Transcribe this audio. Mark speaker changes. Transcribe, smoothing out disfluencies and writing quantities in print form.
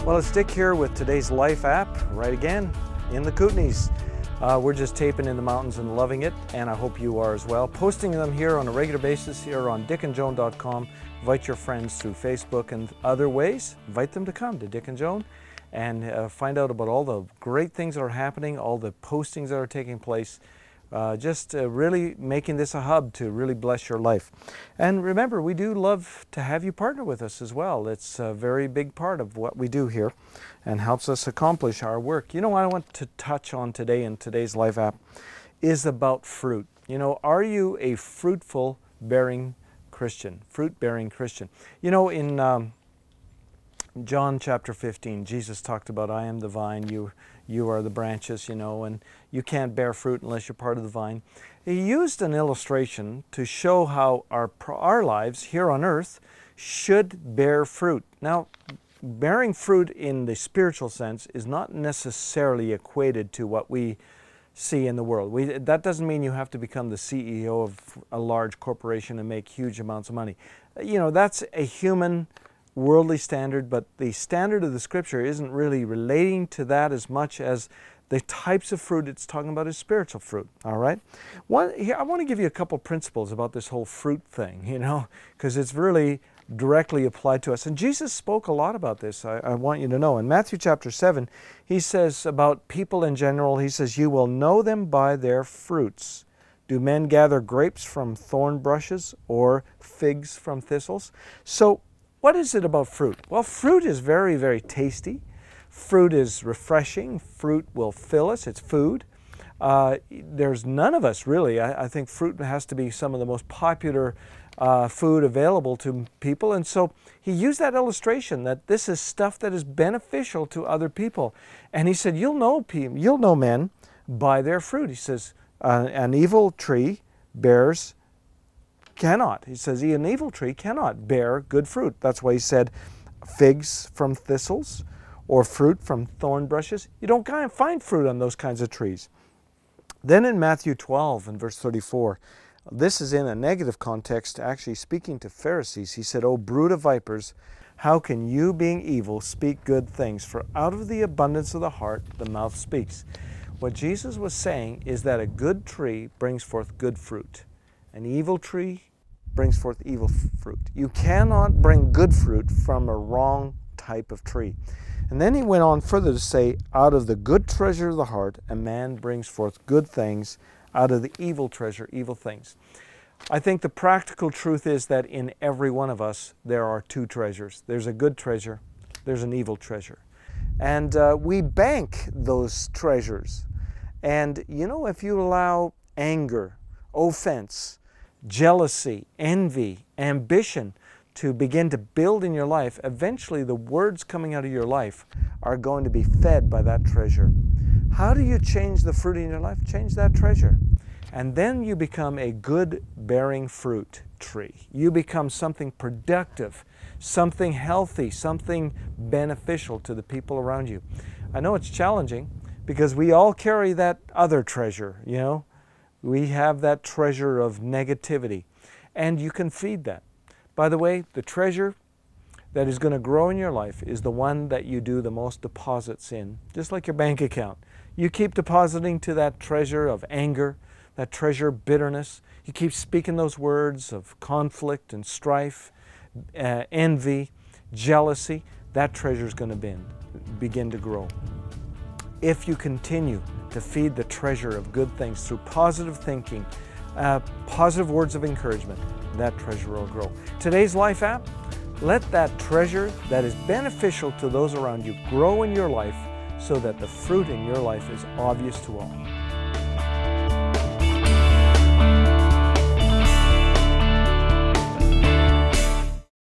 Speaker 1: Well, it's Dick here with today's Life app, right again, in the Kootenays. We're just taping in the mountains and loving it, and I hope you are as well. Posting them here on a regular basis here on dickandjoan.com. Invite your friends through Facebook and other ways. Invite them to come to Dick and Joan and find out about all the great things that are happening, all the postings that are taking place. Just really making this a hub to really bless your life. And remember, we do love to have you partner with us as well. It's a very big part of what we do here and helps us accomplish our work. You know what I want to touch on today in today's Life app is about fruit. You know, are you a fruitful bearing Christian? Fruit-bearing Christian. You know, in John chapter 15, Jesus talked about, I am the vine, you are the branches, you know, and you can't bear fruit unless you're part of the vine. He used an illustration to show how our lives here on earth should bear fruit. Now, bearing fruit in the spiritual sense is not necessarily equated to what we see in the world. That doesn't mean you have to become the CEO of a large corporation and make huge amounts of money. You know, that's a human worldly standard, but the standard of the Scripture isn't really relating to that as much as the types of fruit it's talking about is spiritual fruit, all right? Here, I want to give you a couple principles about this whole fruit thing, you know, because it's really directly applied to us. And Jesus spoke a lot about this, I want you to know. In Matthew chapter 7, he says about people in general, he says, you will know them by their fruits. Do men gather grapes from thorn bushes or figs from thistles? So, what is it about fruit? Well, fruit is very, very tasty. Fruit is refreshing. Fruit will fill us. It's food. There's none of us really. I think fruit has to be some of the most popular food available to people. And so he used that illustration that this is stuff that is beneficial to other people. And he said, you'll know men by their fruit. He says, an evil tree he says, an evil tree cannot bear good fruit. That's why he said figs from thistles or fruit from thorn bushes. You don't find fruit on those kinds of trees. Then in Matthew 12 and verse 34, this is in a negative context, actually speaking to Pharisees. He said, O brood of vipers, how can you, being evil, speak good things? For out of the abundance of the heart, the mouth speaks. What Jesus was saying is that a good tree brings forth good fruit. An evil tree brings forth evil fruit. You cannot bring good fruit from a wrong type of tree. And then he went on further to say, out of the good treasure of the heart, a man brings forth good things. Out of the evil treasure, evil things. I think the practical truth is that in every one of us, there are two treasures. There's a good treasure, there's an evil treasure. And we bank those treasures. And you know, if you allow anger, offense, jealousy, envy, ambition to begin to build in your life, eventually the words coming out of your life are going to be fed by that treasure. How do you change the fruit in your life? Change that treasure. And then you become a good bearing fruit tree. You become something productive, something healthy, something beneficial to the people around you. I know it's challenging because we all carry that other treasure, you know. We have that treasure of negativity, and you can feed that. By the way, the treasure that is going to grow in your life is the one that you do the most deposits in, just like your bank account. You keep depositing to that treasure of anger, that treasure of bitterness. You keep speaking those words of conflict and strife, envy, jealousy. That treasure is going to begin to grow. If you continue to feed the treasure of good things through positive thinking, positive words of encouragement, that treasure will grow. Today's Life app, let that treasure that is beneficial to those around you grow in your life so that the fruit in your life is obvious to all.